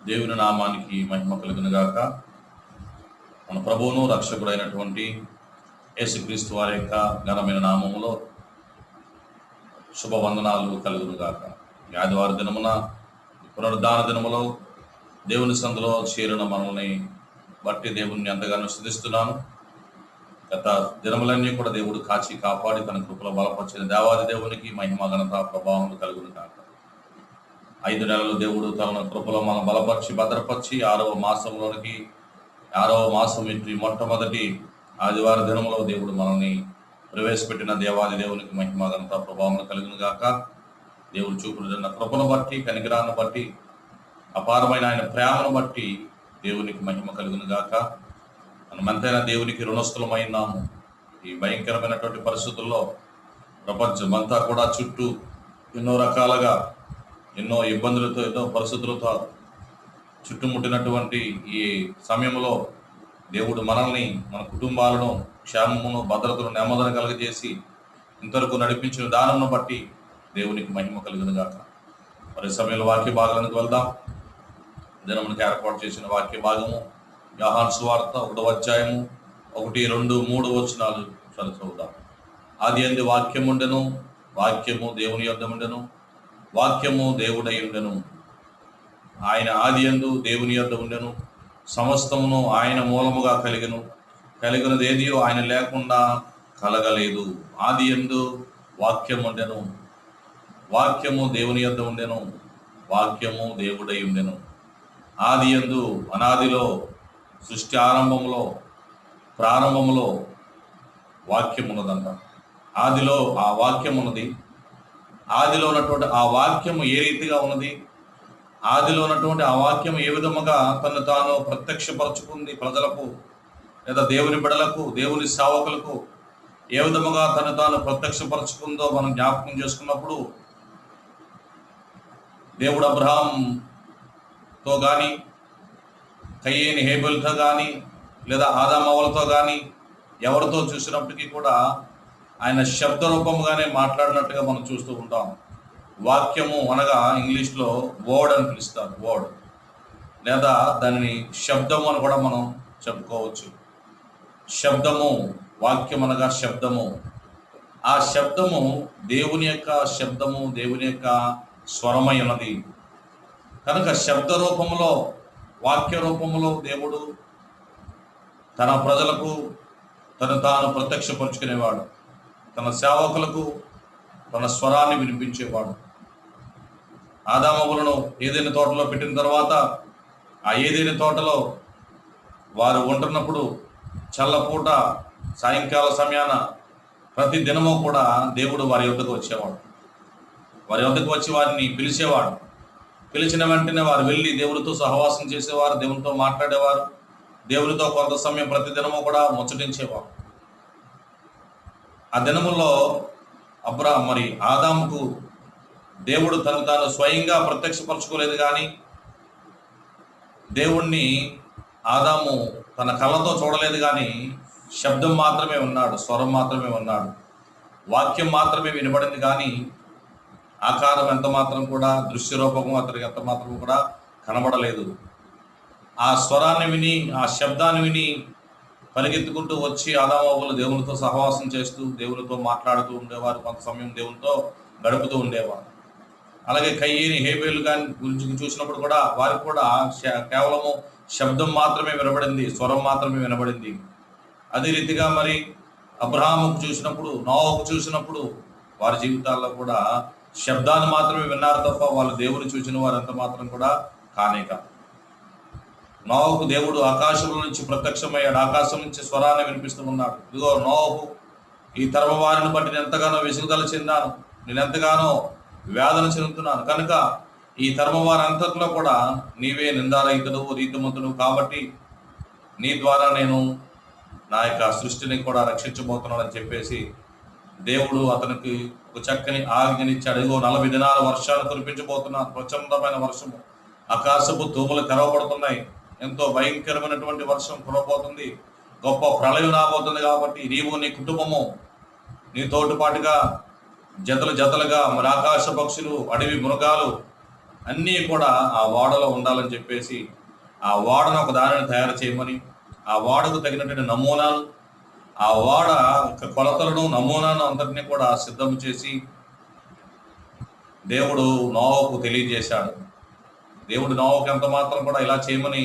దేవుని నామానికి మహిమ కలుగును గాక. మన ప్రభువును రక్షకుడైనటువంటి యేసుక్రీస్తు వారి యొక్క ఘనమైన నామములో శుభవందనాలు కలుగును గాక. ఈ ఆదివారం దినమున పునరుద్ధాన దినములో దేవుని సందులో చేరిన మనల్ని బట్టి దేవుణ్ణి ఎంతగానో స్తుతిస్తున్నాను. గత దినములన్నీ కూడా దేవుడు కాచి కాపాడి తన కృపలో బలపరిచిన దేవాది దేవునికి మహిమ ఘనత ప్రభావములు కలుగును గాక. 5 నెలలు దేవుడు తన కృపలో మనం బలపరిచి భద్రపరిచి 6వ మాసం ఇంటి మొట్టమొదటి ఆదివార దినంలో దేవుడు మనల్ని ప్రవేశపెట్టిన దేవాది దేవునికి మహిమ ఘనత ప్రభావం కలుగును గాక. దేవుడు చూపుతున్న కృపను బట్టి, కనికరాన్ని బట్టి, అపారమైన ఆయన ప్రేమను బట్టి దేవునికి మహిమ కలుగును గాక. మనమంతైనా దేవునికి రుణస్థులమైనాము. ఈ భయంకరమైనటువంటి పరిస్థితుల్లో ప్రపంచమంతా కూడా చుట్టూ ఎన్నో రకాలుగా ఎన్నో ఇబ్బందులతో ఎన్నో పరిస్థితులతో చుట్టుముట్టినటువంటి ఈ సమయంలో దేవుడు మనల్ని, మన కుటుంబాలను క్షేమమును, భద్రతను, నెమ్మదిని కలుగజేసి ఇంతవరకు నడిపించిన దానమును బట్టి దేవునికి మహిమ కలుగును గాక. మరి సమయంలో వాక్య భాగానికి వెళ్దాం. దినమునికి ఏర్పాటు చేసిన వాక్య భాగము యోహాను సువార్త 1వ అధ్యాయము 1, 2, 3 వచనాలు చదువుదాం. ఆదియందు వాక్యము ఉండెను, వాక్యము దేవుని యొద్ద ఉండెను, వాక్యము దేవుడై ఉండెను. ఆయన ఆదియందు దేవుని యొద్ద ఉండెను. సమస్తమును ఆయన మూలముగా కలిగినది ఏదియో ఆయన లేకుండా కలగలేదు. ఆదియందు వాక్యము ఉండెను, వాక్యము దేవుని యొద్ద ఉండెను, వాక్యము దేవుడై ఉండెను. ఆదియందు అనాదిలో సృష్టి ప్రారంభములో వాక్యం ఉన్నదంట. ఆదిలో ఆ వాక్యం ఉన్నది. ఆదిలో ఉన్నటువంటి ఆ వాక్యము ఏ రీతిగా ఉన్నది, ఆదిలో ఉన్నటువంటి ఆ వాక్యము ఏ విధముగా తను తాను ప్రత్యక్షపరచుకుంది ప్రజలకు, లేదా దేవుని బిడలకు, దేవుని సేవకులకు ఏ విధముగా తను తాను ప్రత్యక్షపరచుకుందో మనం జ్ఞాపకం చేసుకున్నప్పుడు, దేవుడు అబ్రహాంతో కానీ, కయ్యేని హేబెల్తో కానీ, లేదా ఆదామవ్వలతో కానీ ఎవరితో చూసినప్పటికీ కూడా ఆయన శబ్ద రూపముగానే మాట్లాడినట్టుగా మనం చూస్తూ ఉంటాం. వాక్యము అనగా ఇంగ్లీష్లో వర్డ్ అని పిలుస్తారు, వర్డ్, లేదా దానిని శబ్దము అని కూడా మనం చెప్పుకోవచ్చు. శబ్దము, వాక్యం అనగా శబ్దము. ఆ శబ్దము దేవుని యొక్క శబ్దము, దేవుని యొక్క స్వరమై ఉన్నది. కనుక శబ్ద రూపములో, వాక్య రూపములో దేవుడు తన ప్రజలకు తను తాను ప్రత్యక్షపరుచుకునేవాడు. తన సేవకులకు తన స్వరాన్ని వినిపించేవాడు. ఆదామవ్వలను ఏదైనా తోటలో పెట్టిన తర్వాత ఆ ఏదైనా తోటలో వారు ఉంటున్నప్పుడు చల్లపూట సాయంకాల సమయాన ప్రతి దినము కూడా దేవుడు వారి యొద్దకు వచ్చేవాడు. వారి యొద్దకు వచ్చి వారిని పిలిచేవాడు. పిలిచిన వెంటనే వారు వెళ్ళి దేవుడితో సహవాసం చేసేవారు, దేవునితో మాట్లాడేవారు, దేవునితో కొంత సమయం ప్రతి దినము కూడా ముచ్చటించేవారు. ఆ దినముల్లో ఆదాముకు దేవుడు తను తాను స్వయంగా ప్రత్యక్షపరచుకోలేదు, కానీ దేవుణ్ణి ఆదాము తన కళ్ళతో చూడలేదు, కానీ శబ్దం మాత్రమే ఉన్నాడు, స్వరం మాత్రమే ఉన్నాడు, వాక్యం మాత్రమే వినబడింది, కానీ ఆకారం ఎంత మాత్రం కూడా, దృశ్య రూపము అతనికి ఎంత మాత్రం కూడా కనబడలేదు. ఆ స్వరాన్ని విని, ఆ శబ్దాన్ని విని పరిగెత్తుకుంటూ వచ్చి ఆదామవ్వలు దేవునితో సహవాసం చేస్తూ, దేవునితో మాట్లాడుతూ ఉండేవారు, కొంత సమయం దేవునితో గడుపుతూ ఉండేవారు. అలాగే కయ్యేని హేబేలు గాని గురించి చూసినప్పుడు కూడా వారికి కూడా కేవలము శబ్దం మాత్రమే వినబడింది, స్వరం మాత్రమే వినబడింది. అదే రీతిగా మరి అబ్రహాముకు చూసినప్పుడు, నోవకు చూసినప్పుడు వారి జీవితాల్లో కూడా శబ్దాన్ని మాత్రమే విన్నారు తప్ప వాళ్ళు దేవుని చూసిన వారు ఎంత మాత్రం కూడా కానే కాదు. నోవకు దేవుడు ఆకాశంలో నుంచి ప్రత్యక్షమయ్యాడు, ఆకాశం నుంచి స్వరాన్ని వినిపిస్తూ ఉన్నాడు. ఇదిగో నోవకు, ఈ తరమ వారిని బట్టి నేను ఎంతగానో విసుగుదల చెందాను, నేను ఎంతగానో వేదన చెందుతున్నాను, కనుక ఈ తరమ వారి అంతట్లో కూడా నీవే నిందారహితుడు, రీతిమంతుడు, కాబట్టి నీ ద్వారా నేను నా యొక్క సృష్టిని కూడా రక్షించబోతున్నానని చెప్పేసి దేవుడు అతనికి ఒక చక్కని ఆజ్ఞనిచ్చాడు. ఇదిగో 40 దినాల వర్షాలు కురిపించబోతున్నాను, ప్రచండమైన వర్షము, ఆకాశపు తూములు తెరవబడుతున్నాయి, ఎంతో భయంకరమైనటువంటి వర్షం కురవబోతుంది, గొప్ప ప్రళయం రాబోతుంది. కాబట్టి నీవు, నీ కుటుంబము, నీతోటి పాటుగా జతలుగా మరి ఆకాశ పక్షులు, అడవి మృగాలు, అన్నీ కూడా ఆ ఓడలో ఉండాలని చెప్పేసి ఆ ఓడను ఒక దారిని తయారు చేయమని, ఆ ఓడకు తగినటువంటి నమూనాలు, ఆ ఓడ యొక్క కొలతలను నమూనాను అంతటినీ కూడా సిద్ధం చేసి దేవుడు నోవకు తెలియజేశాడు. దేవుడు నోవకు ఎంత మాత్రం కూడా ఇలా చేయమని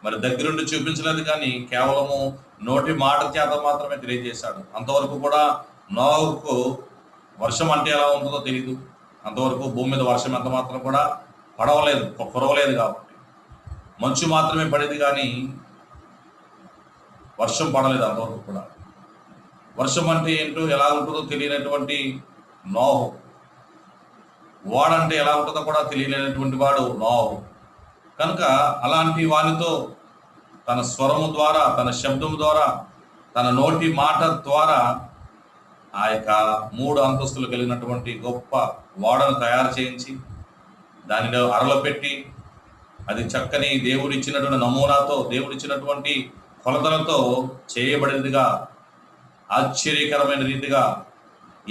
మరి దగ్గరుండి చూపించలేదు, కానీ కేవలము నోటి మాట చేత మాత్రమే తెలియజేశాడు. అంతవరకు కూడా నోవకు వర్షం అంటే ఎలా ఉంటుందో తెలియదు. అంతవరకు భూమి మీద వర్షం ఎంత మాత్రం కూడా కురవలేదు కాబట్టి మంచు మాత్రమే పడేది, కానీ వర్షం పడలేదు అంతవరకు కూడా. వర్షం అంటే ఏంటో ఎలా ఉంటుందో తెలియనటువంటి నోహు, వాడంటే ఎలా ఉంటుందో కూడా తెలియలేనటువంటి వాడు నోహు. కనుక అలాంటి వానితో తన స్వరము ద్వారా, తన శబ్దము ద్వారా, తన నోటి మాట ద్వారా ఆ యొక్క 3 అంతస్తులు కలిగినటువంటి గొప్ప ఓడను తయారు చేయించి దానిలో అరలో పెట్టి, అది చక్కని దేవుడిచ్చినటువంటి నమూనాతో, దేవుడిచ్చినటువంటి కొలతలతో చేయబడినదిగా, ఆశ్చర్యకరమైన రీతిగా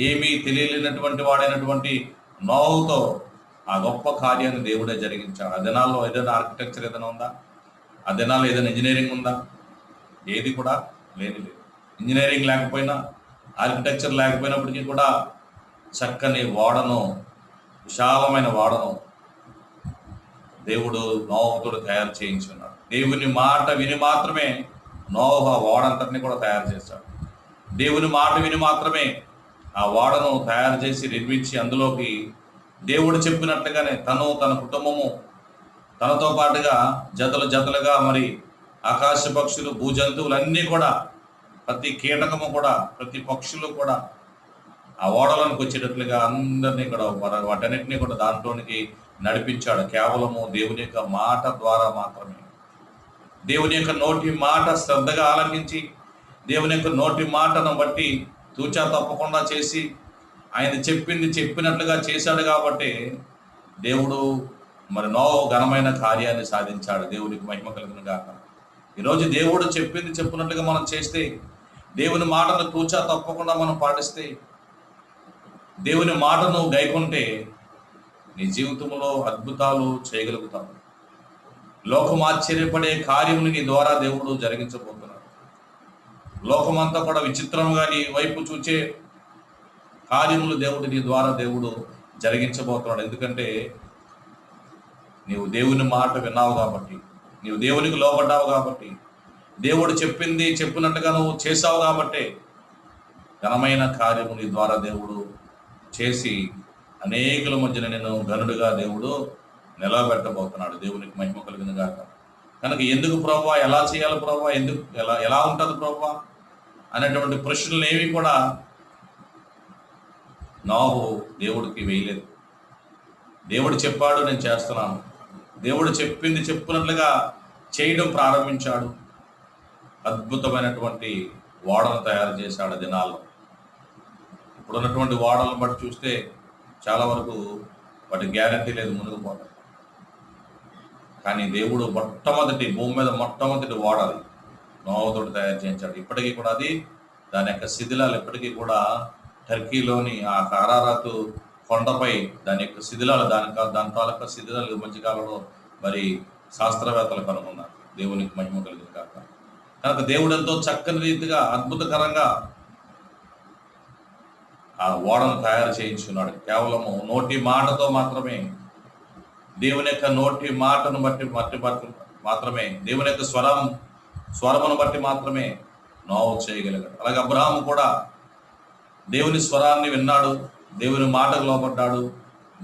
ఏమీ తెలియలేనటువంటి వాడైనటువంటి నోహుతో ఆ గొప్ప కార్యాన్ని దేవుడే జరిగించాడు. ఆ దినాల్లో ఏదైనా ఆర్కిటెక్చర్ ఏదైనా ఉందా? ఆ దినాల్లో ఏదైనా ఇంజనీరింగ్ ఉందా? ఏది కూడా లేదు. ఇంజనీరింగ్ లేకపోయినా, ఆర్కిటెక్చర్ లేకపోయినప్పటికీ కూడా చక్కని ఓడను, విశాలమైన ఓడను దేవుడు నోహుతో తయారు చేయించున్నాడు. దేవుని మాట విని మాత్రమే నోహు ఆ ఓడంతటిని కూడా తయారు చేశాడు. దేవుని మాట విని మాత్రమే ఆ ఓడను తయారు చేసి నిర్మించి అందులోకి దేవుడు చెప్పినట్లుగానే తను, తన కుటుంబము, తనతో పాటుగా జతలుగా మరి ఆకాశ పక్షులు, భూజంతువులన్నీ కూడా, ప్రతి కీటకము కూడా, ప్రతి పక్షులు కూడా ఆ ఓడలోనికి వచ్చేటట్లుగా అందరినీ కూడా వాటన్నిటినీ కూడా దాంట్లోనికి నడిపించాడు. కేవలము దేవుని యొక్క మాట ద్వారా మాత్రమే. దేవుని యొక్క నోటి మాట శ్రద్ధగా ఆలకించి, దేవుని యొక్క నోటి మాటను బట్టి తూచా తప్పకుండా చేసి ఆయన చెప్పింది చెప్పినట్లుగా చేశాడు కాబట్టి దేవుడు మరి నోహు ఘనమైన కార్యాన్ని సాధించాడు. దేవునికి మహిమ కలుగును గాక. ఈరోజు దేవుడు చెప్పింది చెప్పినట్లుగా మనం చేస్తే, దేవుని మాటను తూచా తప్పకుండా మనం పాటిస్తే, దేవుని మాటను గైకొంటే నీ జీవితంలో అద్భుతాలు చేయగలుగుతావు. లోకం ఆశ్చర్యపడే కార్యములు నీ ద్వారా దేవుడు జరిగించబోతున్నాడు. లోకమంతా కూడా విచిత్రంగా నీ వైపు చూచే కార్యములు నీ ద్వారా దేవుడు జరిగించబోతున్నాడు. ఎందుకంటే నీవు దేవుని మాట విన్నావు కాబట్టి, నీవు దేవునికి లోబడ్డావు కాబట్టి, దేవుడు చెప్పింది చెప్పినట్టుగా నువ్వు చేసావు కాబట్టి ఘనమైన కార్యము నీ ద్వారా దేవుడు చేసి అనేకుల మధ్యన నేను ఘనుడుగా దేవుడు నిలబెట్టబోతున్నాడు. దేవునికి మహిమ కలిగిన గాక. కనుక ఎందుకు ప్రభువా, ఎలా చేయాలి ప్రభువా, ఎందుకు ఎలా ఉంటుంది ప్రభువా అనేటువంటి ప్రశ్నలు ఏవి కూడా నోహు దేవుడికి వేయలేదు. దేవుడు చెప్పాడు, నేను చేస్తున్నాను. దేవుడు చెప్పింది చెప్పినట్లుగా చేయడం ప్రారంభించాడు. అద్భుతమైనటువంటి ఓడను తయారు చేశాడు దినాల్లో. ఇప్పుడున్నటువంటి ఓడలను బట్టి చూస్తే చాలా వరకు వాటి గ్యారంటీ లేదు, మునిగిపోతాయి. కానీ దేవుడు భూమి మీద మొట్టమొదటి ఓడ అది నోహుతో తయారు చేయించాడు. ఇప్పటికీ కూడా అది, దాని యొక్క శిథిలాలు ఇప్పటికీ కూడా టర్కీలోని ఆ అరారాతు కొండపై దాని యొక్క శిథిలాలు, దాని తాలూకా శిథిలాలు మధ్యకాలంలో మరి శాస్త్రవేత్తలు కనుగొన్నారు. దేవునికి మహిమ కలిగింది కాక. కనుక దేవుడు ఎంతో చక్కని రీతిగా, అద్భుతకరంగా ఆ ఓడను తయారు చేయించున్నాడు. కేవలము నోటి మాటతో మాత్రమే, దేవుని యొక్క నోటి మాటను బట్టి మాత్రమే, దేవుని యొక్క స్వరమును బట్టి మాత్రమే నోహు చేయగలిగాడు. అలాగే అబ్రహాము కూడా దేవుని స్వరాన్ని విన్నాడు, దేవుని మాటకు లోపడ్డాడు.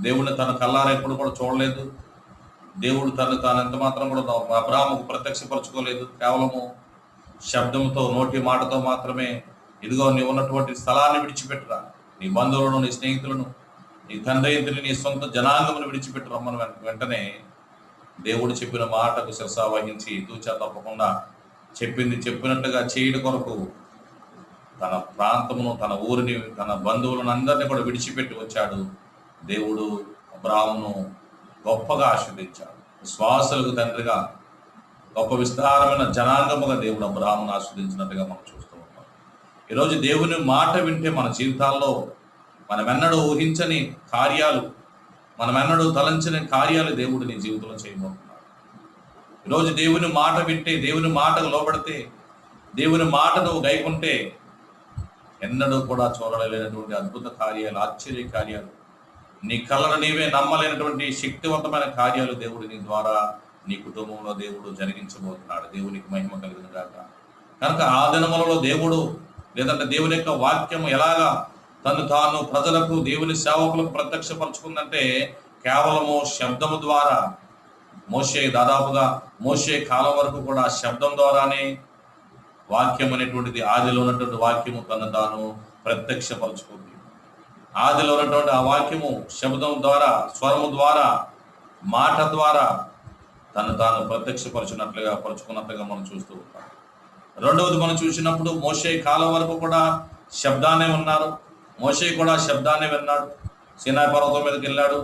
దేవుని తన కళ్ళారా ఎప్పుడు కూడా చూడలేదు. దేవుడు తాను ఎంత మాత్రం కూడా అబ్రహాముకు ప్రత్యక్షపరచుకోలేదు. కేవలము శబ్దంతో, నోటి మాటతో మాత్రమే, ఇదిగో నీవు ఉన్నటువంటి స్థలాన్ని విడిచిపెట్టురా, నీ బంధువులను, నీ స్నేహితులను, నీ తండ్రి ఇంటిని, నీ సొంత జనాంగమును విడిచిపెట్టు రమ్మని వెంటనే దేవుడు చెప్పిన మాటకు శిరస వహించి తూచా తప్పకుండా చెప్పింది చెప్పినట్టుగా చేయడం కొరకు తన ప్రాంతమును, తన ఊరిని, తన బంధువులను అందరినీ కూడా విడిచిపెట్టి వచ్చాడు. దేవుడు అబ్రహామును గొప్పగా ఆశీర్వదించాడు. విశ్వాసులకు తండ్రిగా, గొప్ప విస్తారమైన జనాంగముగా దేవుడు అబ్రహామును ఆశీర్వదించినట్టుగా మనం చూస్తూ ఉంటాం. ఈరోజు దేవుని మాట వింటే మన జీవితాల్లో మనం ఎన్నడూ ఊహించని కార్యాలు, మనం ఎన్నడూ తలంచిన కార్యాలు దేవుడు నీ జీవితంలో చేయబోతున్నాడు. ఈరోజు దేవుని మాట వింటే, దేవుని మాటకు లోబడితే, దేవుని మాట నువ్వు గైకుంటే ఎన్నడూ కూడా చూడలేనటువంటి అద్భుత కార్యాలు, ఆశ్చర్య కార్యాలు, నీ కళ్ళను నీవే నమ్మలేనటువంటి శక్తివంతమైన కార్యాలు దేవుడు నీ ద్వారా నీ కుటుంబంలో దేవుడు జరిగించబోతున్నాడు. దేవునికి మహిమ కలిగిన గాక. కనుక ఆ దినములలో దేవుడు లేదంటే దేవుని యొక్క వాక్యం ఎలాగా తను తాను ప్రజలకు, దేవుని సేవకులకు ప్రత్యక్షపరచుకుందంటే కేవలము శబ్దము ద్వారా. దాదాపుగా మోషే కాలం వరకు కూడా శబ్దం ద్వారానే వాక్యం అనేటువంటిది, ఆదిలో ఉన్నటువంటి వాక్యము తను తాను ప్రత్యక్షపరచుకుంది. ఆదిలో ఉన్నటువంటి ఆ వాక్యము శబ్దం ద్వారా, స్వరము ద్వారా, మాట ద్వారా తను తాను పరుచుకున్నట్లుగా మనం చూస్తూ ఉంటాం. రెండవది మనం చూసినప్పుడు మోషే కాలం వరకు కూడా శబ్దాన్నే ఉన్నారు. మోషే కూడా శబ్దాన్ని విన్నాడు. సీనాయి పర్వతం మీదకి వెళ్ళాడు.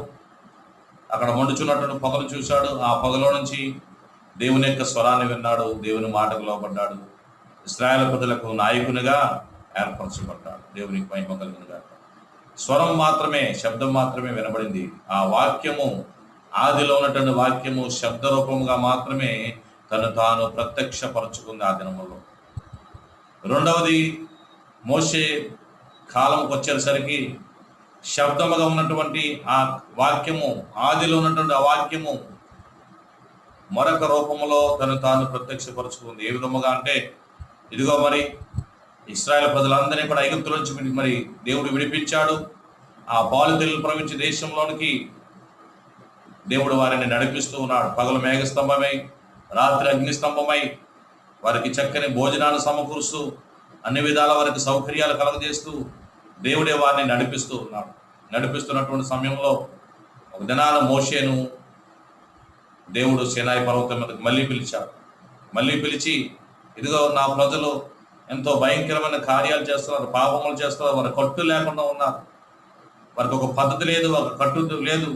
అక్కడ మండుచున్నటువంటి పొగలు చూశాడు. ఆ పొగలో నుంచి దేవుని యొక్క స్వరాన్ని విన్నాడు. దేవుని మాటకు లోబడ్డాడు. ఇశ్రాయేలు ప్రజలకు నాయకునిగా ఏర్పరచబడ్డాడు. దేవునికి మహిమ కలిగినగా. స్వరం మాత్రమే, శబ్దం మాత్రమే వినబడింది. ఆ వాక్యము, ఆదిలో ఉన్నటువంటి వాక్యము శబ్ద రూపముగా మాత్రమే తను తాను ప్రత్యక్షపరచుకుంది ఆ దినములో. రెండవది, మోషే కాలంకి వచ్చేసరికి శబ్దముగా ఉన్నటువంటి ఆ వాక్యము, ఆదిలో ఉన్నటువంటి ఆ వాక్యము మరొక రూపములో తను తాను ప్రత్యక్షపరచుకుంది. ఏ విధముగా అంటే, ఇదిగో మరి ఇశ్రాయేలు ప్రజలందరినీ కూడా ఐగుప్తు నుంచి మరి దేవుడు విడిపించాడు. ఆ బాలుతెలు ప్రవహించే దేశంలోనికి దేవుడు వారిని నడిపిస్తూ ఉన్నాడు. పగలు మేఘస్తంభమై, రాత్రి అగ్నిస్తంభమై వారికి చక్కని భోజనాలు సమకూరుస్తూ, అన్ని విధాల వారికి సౌకర్యాలు కలుగజేస్తూ దేవుడే వారిని నడిపిస్తూ ఉన్నాడు. నడిపిస్తున్నటువంటి సమయంలో ఒక దినాన మోషేను దేవుడు సీనాయి పర్వతం మీదకి మళ్ళీ పిలిచి ఇదిగో నా ప్రజలు ఎంతో భయంకరమైన కార్యాలు చేస్తున్నారు, పాపములు చేస్తున్నారు, వారి కట్టు లేకుండా ఉన్నారు, వారికి ఒక పద్ధతి లేదు, ఒక కట్టు లేదు,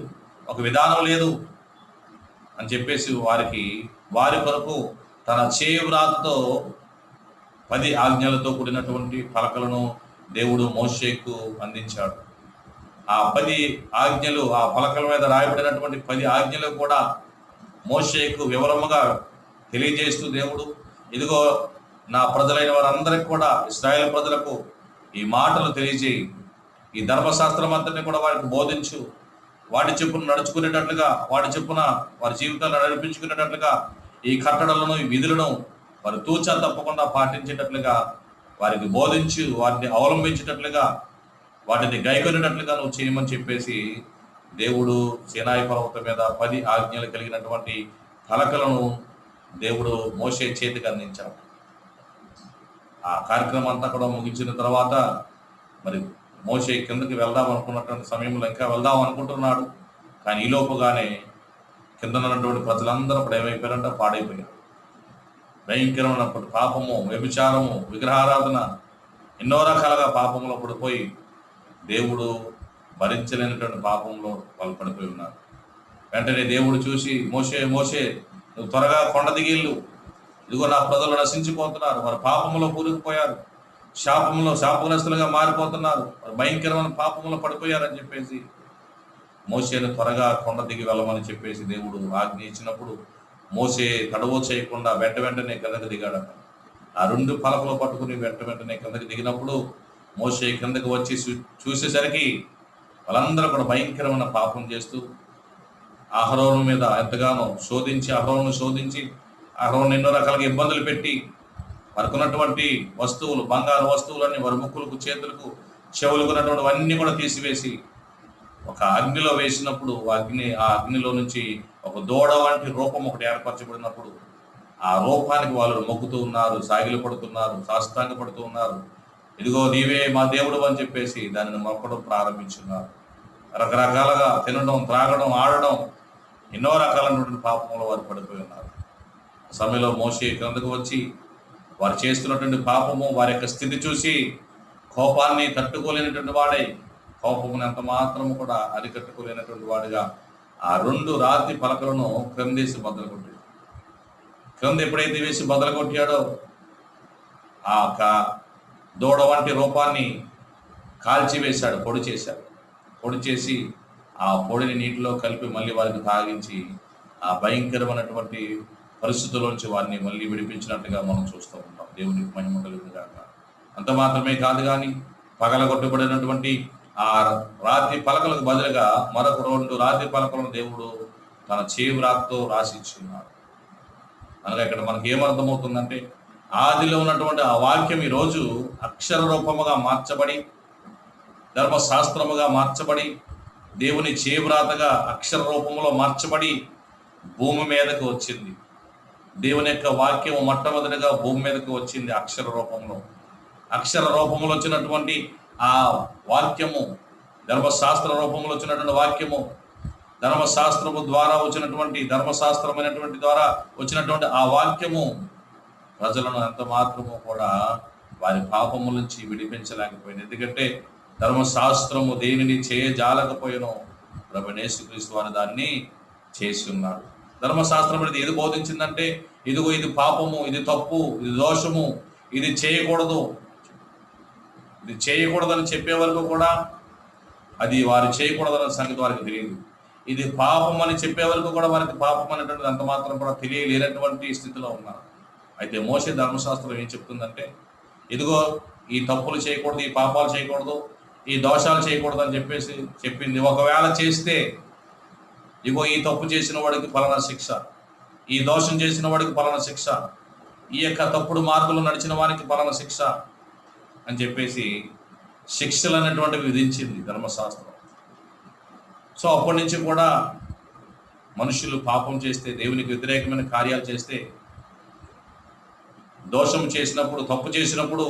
ఒక విధానం లేదు అని చెప్పేసి వారి కొరకు తన చేయి వ్రాతతో 10 ఆజ్ఞలతో కూడినటువంటి పలకలను దేవుడు మోషేకు అందించాడు. ఆ 10 ఆజ్ఞలు, ఆ పలకల మీద రాయబడినటువంటి 10 ఆజ్ఞలు కూడా మోషేకు వివరముగా తెలియజేస్తూ దేవుడు, ఇదిగో నా ప్రజలైన వారందరికీ కూడా, ఇశ్రాయేలు ప్రజలకు ఈ మాటలు తెలియజేయి, ఈ ధర్మశాస్త్రం అంతటిని కూడా వారికి బోధించు, వాటి చెప్పును నడుచుకునేటట్లుగా, వాటి చెప్పున వారి జీవితాలను నడిపించుకునేటట్లుగా ఈ కట్టడలను, ఈ విధులను వారు తూచా తప్పకుండా పాటించేటట్లుగా వారికి బోధించు, వాటిని అవలంబించేటట్లుగా, వాటిని గైకొనేటట్లుగా నువ్వు చేయమని చెప్పేసి దేవుడు సీనాయి పర్వతం మీద 10 ఆజ్ఞలు కలిగినటువంటి పలకలను దేవుడు మోషే చేతికి అందించాడు. ఆ కార్యక్రమం అంతా కూడా ముగించిన తర్వాత మరి మోషే కిందకి వెళ్దాం అనుకున్నటువంటి సమయంలో ఇంకా వెళ్దాం అనుకుంటున్నాడు. కానీ ఈలోపుగానే కింద ఉన్నటువంటి ప్రజలందరూ అప్పుడు ఏమైపోయారంటే పాడైపోయారు. భయంకరమైనప్పుడు పాపము, వ్యభిచారము, విగ్రహారాధన, ఎన్నో రకాలుగా పాపంలో పడిపోయి దేవుడు భరించలేనటువంటి పాపంలో వాళ్ళు పడిపోయి ఉన్నారు. వెంటనే దేవుడు చూసి, మోషే నువ్వు త్వరగా కొండ దిగిళ్ళు, ఇదిగో నా ప్రజలు నశించిపోతున్నారు, వారు పాపంలో కూరుకుపోయారు, శాపగ్రస్తులుగా మారిపోతున్నారు, వారు భయంకరమైన పాపంలో పడిపోయారని చెప్పేసి మోషేను త్వరగా కొండ దిగి వెళ్ళమని చెప్పేసి దేవుడు ఆజ్ఞ ఇచ్చినప్పుడు మోషే తడవ చేయకుండా వెంటనే కిందకి దిగాడు. ఆ 2 పలకలు పట్టుకుని వెంటనే కిందకి దిగినప్పుడు మోషే కిందకి వచ్చి చూసేసరికి వాళ్ళందరూ కూడా భయంకరమైన పాపం చేస్తూ అహరోను మీద ఎంతగానో శోధించి అహరోను ఎన్నో రకాలుగా ఇబ్బందులు పెట్టి వారికి వస్తువులు, బంగారు వస్తువులన్నీ వారి ముక్కులకు, చేతులకు, చెవులకు ఉన్నటువంటి అన్నీ కూడా తీసివేసి ఒక అగ్నిలో వేసినప్పుడు ఆ అగ్నిలో నుంచి ఒక దూడ వంటి రూపం ఒకటి ఏర్పరచబడినప్పుడు ఆ రూపానికి వాళ్ళు మొక్కుతూ ఉన్నారు, సాగిలు పడుతున్నారు, సాష్టాంగ పడుతూ ఉన్నారు. ఇదిగో నీవే మా దేవుడు అని చెప్పేసి దానిని మొక్కడం ప్రారంభించున్నారు. రకరకాలుగా తినడం, త్రాగడం, ఆడడం, ఎన్నో రకాలైనటువంటి పాపంలో వారు పడిపోయి ఉన్నారు. సమయంలో మోషే కిందకు వచ్చి వారు చేస్తున్నటువంటి పాపము, వారి యొక్క స్థితి చూసి కోపాన్ని తట్టుకోలేనటువంటి వాడై, కోపమును ఎంత మాత్రము కూడా అరికట్టుకోలేనటువంటి వాడిగా ఆ 2 రాతి పలకలను క్రిందేసి బద్దలు కొట్టాడు. క్రింద ఎప్పుడైతే వేసి బద్దలు కొట్టాడో ఆ దూడ వంటి రూపాన్ని కాల్చివేశాడు, పొడి చేసి ఆ పొడిని నీటిలో కలిపి మళ్ళీ వారికి తాగించి ఆ భయంకరమైనటువంటి పరిస్థితుల్లోంచి వారిని మళ్ళీ విడిపించినట్టుగా మనం చూస్తూ ఉంటాం. దేవునికి మహిమ కలుగును గాక. అంత మాత్రమే కాదు కానీ పగలగొట్టబడినటువంటి ఆ రాతి పలకలకు బదులుగా మరొక 2 రాతి పలకలను దేవుడు తన చేయి రాతతో రాసి ఇచ్చున్నాడు. అనగా ఇక్కడ మనకి ఏమర్థమవుతుందంటే, ఆదిలో ఉన్నటువంటి ఆ వాక్యం ఈరోజు అక్షర రూపముగా మార్చబడి, ధర్మశాస్త్రముగా మార్చబడి, దేవుని చేవ్రాతగా అక్షర రూపంలో మార్చబడి భూమి మీదకు వచ్చింది. దేవుని యొక్క వాక్యము మొట్టమొదటిగా భూమి మీదకు వచ్చింది అక్షర రూపంలో. అక్షర రూపంలో వచ్చినటువంటి ఆ వాక్యము, ధర్మశాస్త్ర రూపంలో వచ్చినటువంటి వాక్యము, ధర్మశాస్త్రము ద్వారా వచ్చినటువంటి ధర్మశాస్త్రమైనటువంటి ద్వారా వచ్చినటువంటి ఆ వాక్యము ప్రజలను ఎంత మాత్రము కూడా వారి పాపముల నుంచి విడిపించలేకపోయింది. ఎందుకంటే ధర్మశాస్త్రము దేనిని చేయజాలకపోయినో ప్రభువైన యేసుక్రీస్తు వారు దాన్ని చేసి ఉన్నాడు. ధర్మశాస్త్రం అనేది ఏది బోధించిందంటే, ఇదిగో ఇది పాపము, ఇది తప్పు, ఇది దోషము, ఇది చేయకూడదు, ఇది చేయకూడదని చెప్పే వరకు కూడా అది వారు చేయకూడదన్న సంగతి వారికి తెలియదు. ఇది పాపం అని చెప్పే వరకు కూడా వారికి పాపం అనేటువంటిది అంత మాత్రం కూడా తెలియలేనటువంటి స్థితిలో ఉన్నారు. అయితే మోషే ధర్మశాస్త్రం ఏం చెప్తుందంటే, ఇదిగో ఈ తప్పులు చేయకూడదు, ఈ పాపాలు చేయకూడదు, ఈ దోషాలు చేయకూడదు అని చెప్పేసి చెప్పింది. ఒకవేళ చేస్తే ఇగో ఈ తప్పు చేసిన వాడికి ఫలానా శిక్ష, ఈ దోషం చేసిన వాడికి ఫలానా శిక్ష, ఈ యొక్క తప్పుడు మార్గంలో నడిచిన వారికి ఫలానా శిక్ష అని చెప్పేసి శిక్షలు అనేటువంటివి విధించింది ధర్మశాస్త్రం. సో అప్పటి నుంచి కూడా మనుషులు పాపం చేస్తే, దేవునికి వ్యతిరేకమైన కార్యాలు చేస్తే, దోషం చేసినప్పుడు, తప్పు చేసినప్పుడు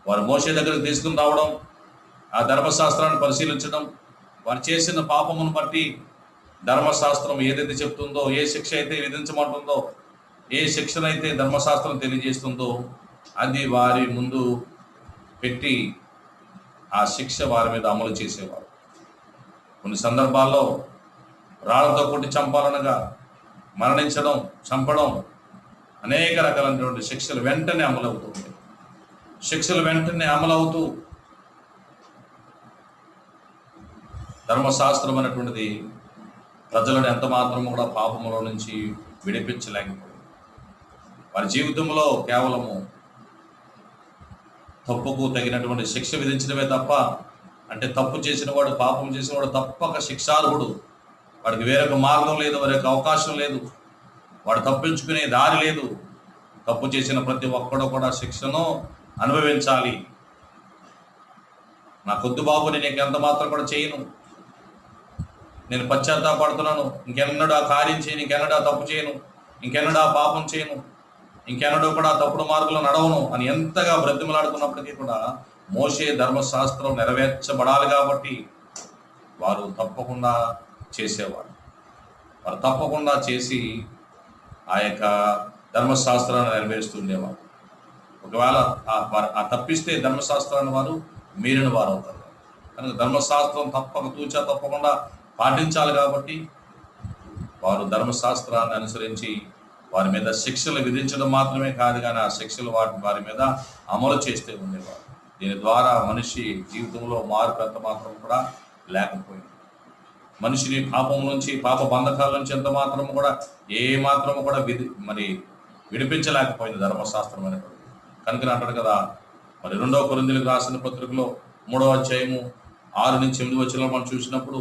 వారు మోషే దగ్గరకు తీసుకుని రావడం, ఆ ధర్మశాస్త్రాన్ని పరిశీలించడం, వారు చేసిన పాపమును బట్టి ధర్మశాస్త్రం ఏదైతే చెప్తుందో, ఏ శిక్ష అయితే విధించమంటుందో, ఏ శిక్షనైతే ధర్మశాస్త్రం తెలియజేస్తుందో అది వారి ముందు పెట్టి ఆ శిక్ష వారి మీద అమలు చేసేవారు. కొన్ని సందర్భాల్లో రాళ్లతో కొట్టి చంపాలనగా, మరణించడం, చంపడం, అనేక రకాలైనటువంటి శిక్షలు వెంటనే అమలవుతుంది. శిక్షలు వెంటనే అమలవుతూ ధర్మశాస్త్రం అనేటువంటిది ప్రజలను ఎంత మాత్రం కూడా పాపములో నుంచి విడిపించలేకపోయింది. వారి జీవితంలో కేవలము తప్పుకు తగినటువంటి శిక్ష విధించడమే తప్ప, అంటే తప్పు చేసిన వాడు, పాపం చేసిన వాడు తప్పక శిక్షార్హుడు, వాడికి వేరొక మార్గం లేదు, వేరొక అవకాశం లేదు, వాడు తప్పించుకునే దారి లేదు. తప్పు చేసిన ప్రతి ఒక్కడు కూడా శిక్షను అనుభవించాలి. నా కొద్దు బాబు, నేను ఇంకెంత మాత్రం కూడా చేయను, నేను పశ్చాత్తాపడుతున్నాను, ఇంకెన్నడూ ఆ కార్యం చేయను, ఇంకెన్నడూ ఆ తప్పు చేయను, ఇంకెన్నడూ ఆ పాపం చేయను, ఇంకెన్నడూ కూడా తప్పుడు మార్గంలో నడవను అని ఎంతగా బ్రతిమలాడుతున్నప్పటికీ కూడా మోషే ధర్మశాస్త్రం నెరవేర్చబడాలి కాబట్టి వారు తప్పకుండా చేసేవారు. వారు తప్పకుండా చేసి ఆ యొక్క ధర్మశాస్త్రాన్ని నెరవేరుస్తుండేవారు. ఒకవేళ ఆ తప్పిస్తే ధర్మశాస్త్రాన్ని వారు మీరిన వారు అవుతారు. కనుక ధర్మశాస్త్రం తప్పకుండా పాటించాలి కాబట్టి వారు ధర్మశాస్త్రాన్ని అనుసరించి వారి మీద శిక్షలు విధించడం మాత్రమే కాదు, కానీ ఆ శిక్షలు వారి మీద అమలు చేస్తూ ఉండేవారు. దీని ద్వారా మనిషి జీవితంలో మార్పు ఎంత మాత్రం కూడా లేకపోయింది. మనిషిని పాపం నుంచి, పాప బంధకాల నుంచి ఎంత మాత్రం కూడా ఏ మాత్రము కూడా విడిపించలేకపోయింది ధర్మశాస్త్రం అనేటువంటి. కనుక అంటాడు కదా, మరి 2 కొరింథీయులకు రాసిన పత్రికలో 3వ అధ్యాయము 6-8 వచనాలు మనం చూసినప్పుడు,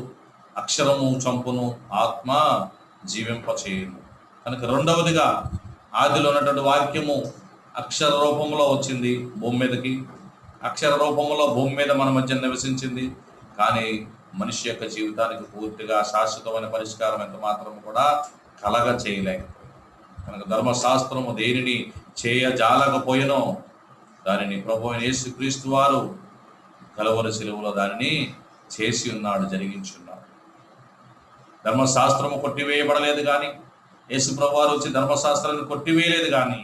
అక్షరము చంపును, ఆత్మ జీవింపచేయును. కనుక రెండవదిగా ఆదిలో ఉన్నటువంటి వాక్యము అక్షర రూపంలో వచ్చింది భూమి మీదకి, అక్షర రూపంలో భూమి మీద మన మధ్య నివసించింది. కానీ మనిషి యొక్క జీవితానికి పూర్తిగా శాశ్వతమైన పరిష్కారం ఎంత మాత్రం కూడా కలగ చేయలేకపోయింది. కనుక ధర్మశాస్త్రము దేనిని చేయజాలకపోయినో దానిని ప్రభువైన యేసుక్రీస్తు వారు కలువరి శిలువలో దానిని చేసి ఉన్నాడు, జరిగించున్నాడు. ధర్మశాస్త్రము కొట్టివేయబడలేదు కానీ, యేసుప్రభు వారు వచ్చి ధర్మశాస్త్రాన్ని కొట్టివేయలేదు కానీ,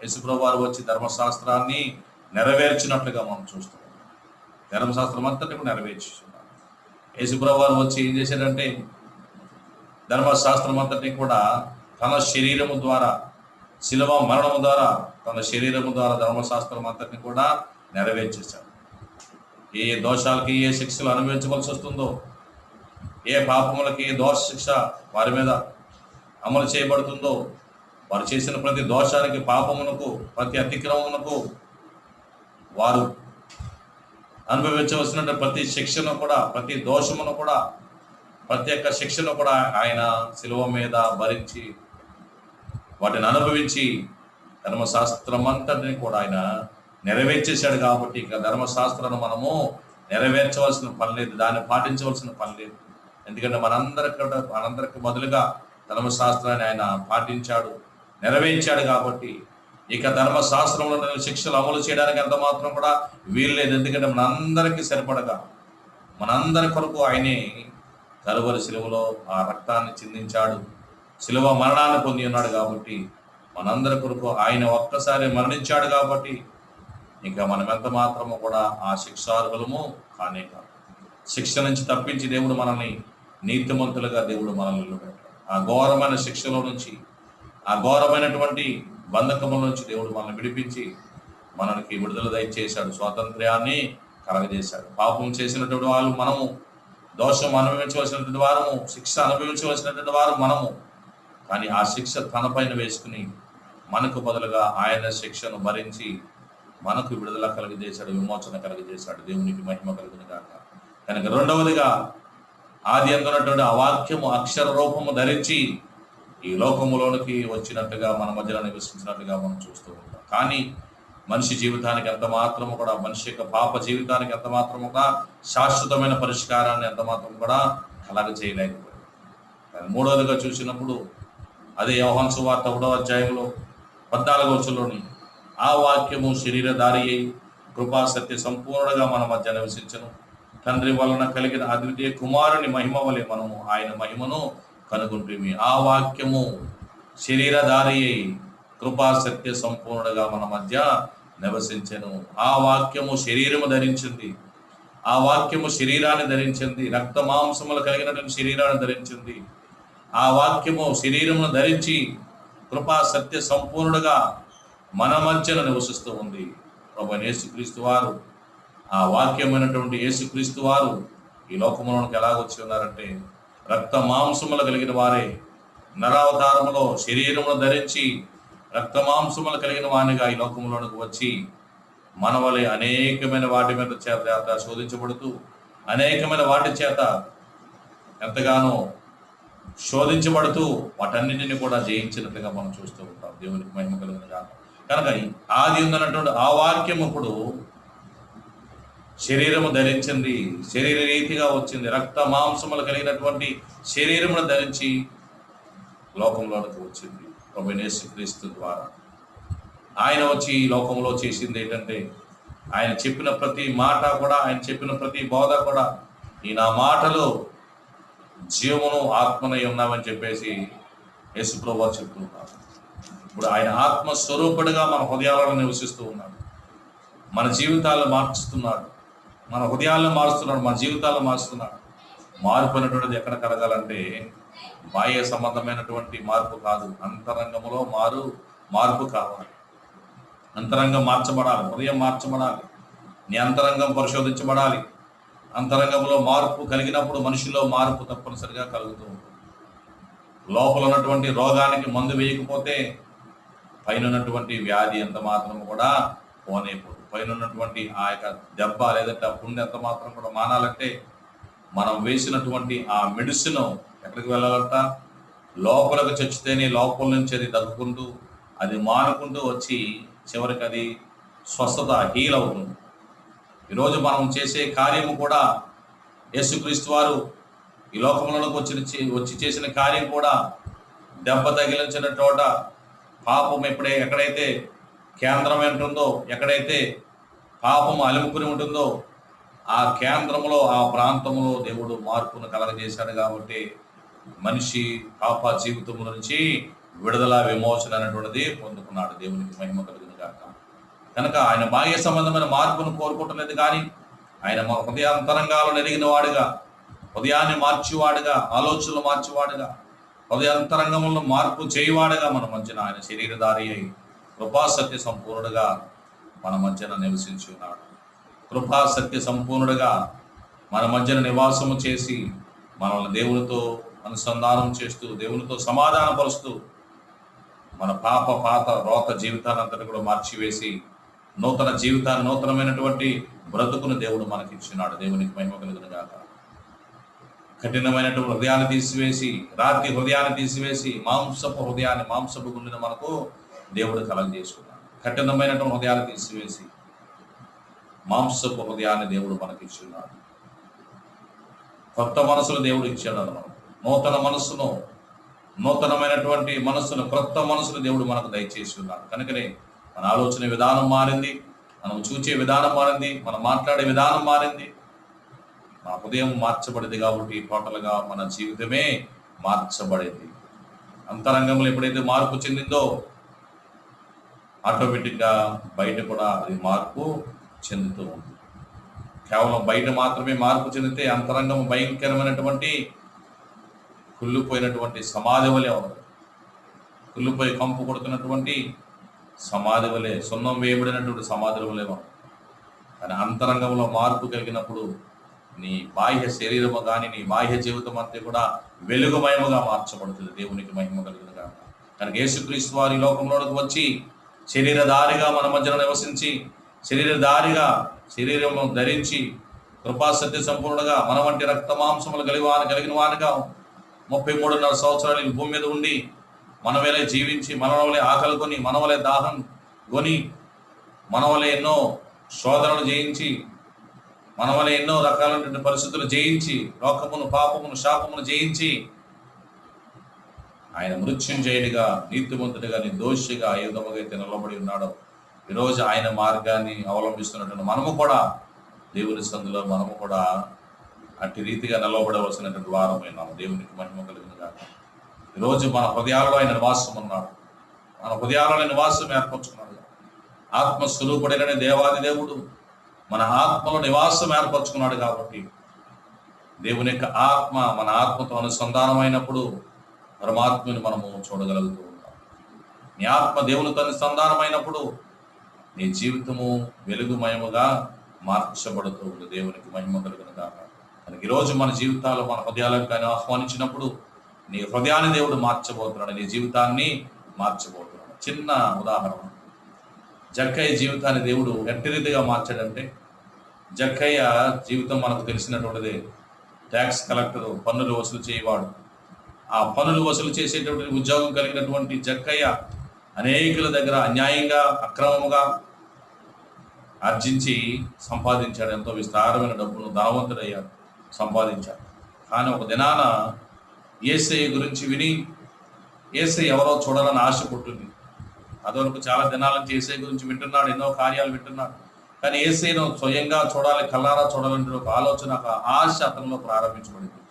యేసుప్రభు వారు వచ్చి ధర్మశాస్త్రాన్ని నెరవేర్చినట్లుగా మనం చూస్తున్నాం. ధర్మశాస్త్రం అంతటి కూడా నెరవేర్చున్నాడు. యేసుప్రభు వారు వచ్చి ఏం చేశాడంటే, ధర్మశాస్త్రం అంతటి కూడా తన శరీరము ద్వారా, శిలువ మరణము ద్వారా, తన శరీరము ద్వారా ధర్మశాస్త్రం అంతటిని కూడా నెరవేర్చేశాడు. ఏ దోషాలకి ఏ శిక్షలు అనుభవించవలసి వస్తుందో, ఏ పాపములకి దోష శిక్ష వారి మీద అమలు చేయబడుతుందో, వారు చేసిన ప్రతి దోషానికి, పాపమునకు, ప్రతి అతిక్రమమునకు వారు అనుభవించవలసిన ప్రతి శిక్షను కూడా, ప్రతి దోషమును కూడా, ప్రతి ఒక్క శిక్షను కూడా ఆయన శిలువ మీద భరించి వాటిని అనుభవించి ధర్మశాస్త్రం అంతటిని కూడా ఆయన నెరవేర్చేశాడు. కాబట్టి ఇక ధర్మశాస్త్రాన్ని మనము నెరవేర్చవలసిన పని లేదు, దాన్ని పాటించవలసిన పని లేదు. ఎందుకంటే మనందరికి మొదలుగా ధర్మశాస్త్రాన్ని ఆయన పాటించాడు, నెరవేర్చాడు. కాబట్టి ఇక ధర్మశాస్త్రంలో శిక్షలు అమలు చేయడానికి ఎంత మాత్రం కూడా వీల్లేదు. ఎందుకంటే మనందరికీ సరిపడగా, మనందరి కొరకు ఆయనే కలువరి శిలువలో ఆ రక్తాన్ని చిందించాడు, శిలువ మరణాన్ని పొంది ఉన్నాడు. కాబట్టి మనందరి కొరకు ఆయన ఒక్కసారి మరణించాడు. కాబట్టి ఇంకా మనం ఎంత మాత్రము కూడా ఆ శిక్షార్హులము కానే కాదు. శిక్ష నుంచి తప్పించి దేవుడు మనల్ని నీతిమంతులుగా దేవుడు మనల్ని నిలబెట్టాడు. ఆ ఘోరమైన శిక్షలో నుంచి, ఆ ఘోరమైనటువంటి బంధకముల నుంచి దేవుడు మనల్ని విడిపించి మనకి విడుదల దయచేశాడు, స్వాతంత్ర్యాన్ని కలగజేశాడు. పాపం చేసినటువంటి వాళ్ళు మనము, దోషం అనుభవించవలసినటువంటి వారము, శిక్ష అనుభవించవలసినటువంటి వారు మనము. కానీ ఆ శిక్ష తనపైన వేసుకుని మనకు బదులుగా ఆయన శిక్షను భరించి మనకు విడుదల కలుగజేశాడు, విమోచన కలుగజేశాడు. దేవునికి మహిమ కలుగును గాక. కనుక రెండవదిగా, ఆది అందున్నటువంటి ఆ వాక్యము అక్షర రూపము ధరించి ఈ లోకములోనికి వచ్చినట్టుగా మన మధ్యలో నివసించినట్టుగా మనం చూస్తూ ఉంటాం. కానీ మనిషి జీవితానికి ఎంత మాత్రము కూడా, మనిషి యొక్క పాప జీవితానికి ఎంత మాత్రము కూడా శాశ్వతమైన పరిష్కారాన్ని ఎంత మాత్రం కూడా అలాగ చేయలేకపోయాడు. కానీ మూడవదిగా చూసినప్పుడు అదే యోహాను సువార్త 1వ అధ్యాయంలో 14వ వచనంలోని ఆ వాక్యము శరీరధారి అయి కృపా సత్య సంపూర్ణంగా మన మధ్య నివసించను, తండ్రి వలన కలిగిన అద్వితీయ కుమారుని మహిమ వలె మనము ఆయన మహిమను కనుగొంటిమి. ఆ వాక్యము శరీరధారి అయి కృపా సత్య సంపూర్ణంగా మన మధ్య నివసించెను. ఆ వాక్యము శరీరము ధరించింది, ఆ వాక్యము శరీరాన్ని ధరించింది, రక్త మాంసములు కలిగినటువంటి శరీరాన్ని ధరించింది. ఆ వాక్యము శరీరమును ధరించి కృపా సత్య సంపూర్ణుడుగా మన మధ్యన నివసిస్తూ ఉంది. ప్రభువైన యేసుక్రీస్తు వారు, ఆ వాక్యమైనటువంటి యేసుక్రీస్తు వారు ఈ లోకములోనికి ఎలాగొచ్చి ఉన్నారంటే, రక్త మాంసములు కలిగిన వారే నరావతారములో శరీరమును ధరించి రక్త మాంసములు కలిగిన వానిగా ఈ లోకంలోనికి వచ్చి మన వలె అనేకమైన వాటి మీద చేత శోధించబడుతూ, అనేకమైన వాటి చేత ఎంతగానో శోధించబడుతూ వాటన్నిటిని కూడా జయించినట్లుగా మనం చూస్తూ ఉంటాం. దేవునికి మహిమ కలుగును గాక. కనుక ఆది ఉందన్నటువంటి ఆ వాక్యం ఇప్పుడు శరీరము ధరించింది, శరీర రీతిగా వచ్చింది, రక్త మాంసములు కలిగినటువంటి శరీరమును ధరించి లోకంలోనికి వచ్చింది. ప్రభువైన యేసుక్రీస్తు ద్వారా ఆయన వచ్చి ఈ లోకంలో చేసింది ఏంటంటే, ఆయన చెప్పిన ప్రతి మాట కూడా, ఆయన చెప్పిన ప్రతి బోధ కూడా, ఈ నా మాటలు జీవమును ఆత్మనై ఉన్నామని చెప్పేసి యేసుప్రభువు వారు చెప్తున్నారు. ఇప్పుడు ఆయన ఆత్మస్వరూపుడుగా మన హృదయాలను నివసిస్తూ ఉన్నాడు, మన జీవితాలను మార్చుతున్నాడు, మన హృదయాలను మారుస్తున్నాడు, మన జీవితాలను మారుస్తున్నాడు. మార్పు అనేటువంటిది ఎక్కడ కలగాలంటే బాహ్య సంబంధమైనటువంటి మార్పు కాదు, అంతరంగములో మార్పు కావాలి. అంతరంగం మార్చబడాలి, హృదయం మార్చబడాలి, నీ అంతరంగం పరిశోధించబడాలి. అంతరంగంలో మార్పు కలిగినప్పుడు మనిషిలో మార్పు తప్పనిసరిగా కలుగుతూ ఉంటుంది. లోపల ఉన్నటువంటి రోగానికి మందు వేయకపోతే పైన ఉన్నటువంటి వ్యాధి ఎంత మాత్రం కూడా పోనేపోదు. పైన ఉన్నటువంటి ఆ యొక్క దెబ్బ లేదంటే ఆ పుండె ఎంత మాత్రం కూడా మానాలంటే మనం వేసినటువంటి ఆ మెడిసిన్ ఎక్కడికి వెళ్ళాలంట, లోపలికి చచ్చితేనే లోపల నుంచి అది తగ్గుకుంటూ, అది మానుకుంటూ వచ్చి చివరికి అది స్వస్థత హీల్ అవుతుంది. ఈరోజు మనం చేసే కార్యము కూడా, యేసుక్రీస్తు వారు ఈ లోకంలోకి వచ్చి చేసిన కార్యం కూడా, దెబ్బ తగిలించిన చోట పాపం ఎక్కడైతే కేంద్రం ఉంటుందో, ఎక్కడైతే పాపం అలుముకుని ఉంటుందో ఆ కేంద్రంలో, ఆ ప్రాంతంలో దేవుడు మార్పును కలగజేశాడు. కాబట్టి మనిషి పాప జీవితం నుంచి విడుదల, విమోచన అనేటువంటిది పొందుకున్నాడు. దేవునికి మహిమ కలుగును గాక. కనుక ఆయన బాహ్య సంబంధమైన మార్పును కోరుకుంటలేదు, కానీ ఆయన మా హృదయాంతరంగాలను ఎరిగిన వాడుగా, హృదయాన్ని మార్చివాడుగా, ఆలోచనలు మార్చివాడుగా, హృదయాంతరంగంలో మార్పు చేయవాడుగా మన మధ్యన ఆయన శరీరధారి అయి కృపా సత్య సంపూర్ణుడుగా మన మధ్యన నివసించి ఉన్నాడు. కృపా సత్య సంపూర్ణుడుగా మన మధ్యన నివాసము చేసి మనల్ని దేవునితో అనుసంధానం చేస్తూ, దేవునితో సమాధానపరుస్తూ, మన పాత రోత జీవితాన్ని అంతటి కూడా మార్చివేసి నూతన జీవితాన్ని, నూతనమైనటువంటి బ్రతుకును దేవుడు మనకిచ్చినాడు. దేవునికి మహిమ కలుగును గాక. కఠినమైనటువంటి హృదయాన్ని తీసివేసి, రాతి హృదయాన్ని తీసివేసి, మాంసపు గుండెను మనకు దేవుడు కలగజేసుకున్నాడు. కఠినమైనటువంటి హృదయాన్ని తీసివేసి మాంసపు హృదయాన్ని దేవుడు మనకిచ్చున్నాడు. కొత్త మనసును దేవుడు ఇచ్చాడు. నూతనమైనటువంటి మనస్సును, క్రొత్త మనసును దేవుడు మనకు దయచేసి ఉన్నాడు. కనుకనే మన ఆలోచన విధానం మారింది, మనం చూచే విధానం మారింది, మనం మాట్లాడే విధానం మారింది, మన హృదయం మార్చబడింది. కాబట్టి టోటల్గా మన జీవితమే మార్చబడింది. అంతరంగంలో ఎప్పుడైతే మార్పు చెందిందో ఆటోమేటిక్గా బయట కూడా అది మార్పు చెందుతూ ఉంది. కేవలం బయట మాత్రమే మార్పు చెందితే అంతరంగం భయంకరమైనటువంటి కుళ్ళిపోయినటువంటి సమాధి వలె ఉన్నది. కుళ్ళిపోయి కంపు కొడుతున్నటువంటి సమాధి వలె, సున్నం వేయబడినటువంటి సమాధుల వలె ఉన్నది. కానీ అంతరంగంలో మార్పు కలిగినప్పుడు నీ బాహ్య శరీరము కానీ, నీ బాహ్య జీవితం అంతా కూడా వెలుగుమయముగా మార్చబడుతుంది. దేవునికి మహిమ కలుగునుగా. కనుక యేసుక్రీస్తు వారి లోకంలోకి వచ్చి శరీరధారిగా మన మధ్యన నివసించి, శరీరము ధరించి, కృపాసత్య సంపూర్ణంగా మన వంటి రక్త మాంసములు కలిగిన వానిగా 33.5 సంవత్సరాలు ఈ భూమి మీద ఉండి, మన వలె జీవించి, మన వలె ఆకలి కొని, మన వలె దాహం కొని, మన వలె ఎన్నో శోధనలు జయించి, మన వలె ఎన్నో రకాలైనటువంటి పరిస్థితులు జయించి, లోకమును, పాపమును, శాపమును జయించి, ఆయన మృత్యుంజయుడిగా, నీతిమంతుడిగా, నిర్దోషిగా, ఆయుధముగా అయితే నిలబడి ఉన్నాడు. ఈరోజు ఆయన మార్గాన్ని అవలంబిస్తున్నటువంటి మనము కూడా దేవుని సందులో మనము కూడా అట్టి రీతిగా నిలవబడవలసినటువంటి వారమైనాము. దేవునికి మహిమ కలుగునుగా. ఈరోజు మన హృదయాలలో ఆయన నివాసం ఉన్నాడు. మన హృదయాలలో నివాసం ఏర్పరచుకున్నాడు. ఆత్మస్వరూపుడైన దేవాది దేవుడు మన ఆత్మలో నివాసం ఏర్పరచుకున్నాడు. కాబట్టి దేవుని యొక్క ఆత్మ మన ఆత్మతో అనుసంధానమైనప్పుడు పరమాత్మని మనము చూడగలుగుతూ ఉంటాం. నీ ఆత్మ దేవునితో అనుసంధానమైనప్పుడు నీ జీవితము వెలుగుమయముగా మార్చబడుతూ ఉంది. దేవునికి మహిమ కలుగునుగా. మనకి ఈరోజు మన జీవితాలు, మన హృదయాలకు కానీ ఆహ్వానించినప్పుడు నీ హృదయాన్ని దేవుడు మార్చబోతున్నాడు, నీ జీవితాన్ని మార్చబోతున్నాడు. చిన్న ఉదాహరణ, జక్కయ్య జీవితాన్ని దేవుడు ఎట్టి రీతిగా మార్చాడంటే, జక్కయ్య జీవితం మనకు తెలిసినటువంటిదే. ట్యాక్స్ కలెక్టర్, పన్నులు వసూలు చేయవాడు. ఆ పన్నులు వసూలు చేసేటువంటి ఉద్యోగం కలిగినటువంటి జక్కయ్య అనేకుల దగ్గర అన్యాయంగా, అక్రమముగా ఆర్జించి సంపాదించాడు. ఎంతో విస్తారమైన డబ్బును ధనవంతుడయ్యాడు, సంపాదించాడు. కానీ ఒక దినాన యేసయ్య గురించి విని, యేసయ్య ఎవరో చూడాలని ఆశ పుట్టింది. అదివరకు చాలా దినాల నుంచి యేసయ్య గురించి వింటున్నాడు, ఎన్నో కార్యాలు వింటున్నాడు. కానీ యేసయ్యను స్వయంగా చూడాలి, కళ్ళారా చూడాలంటే ఒక ఆలోచన, ఒక ఆశ అతనిలో ప్రారంభించబడింది.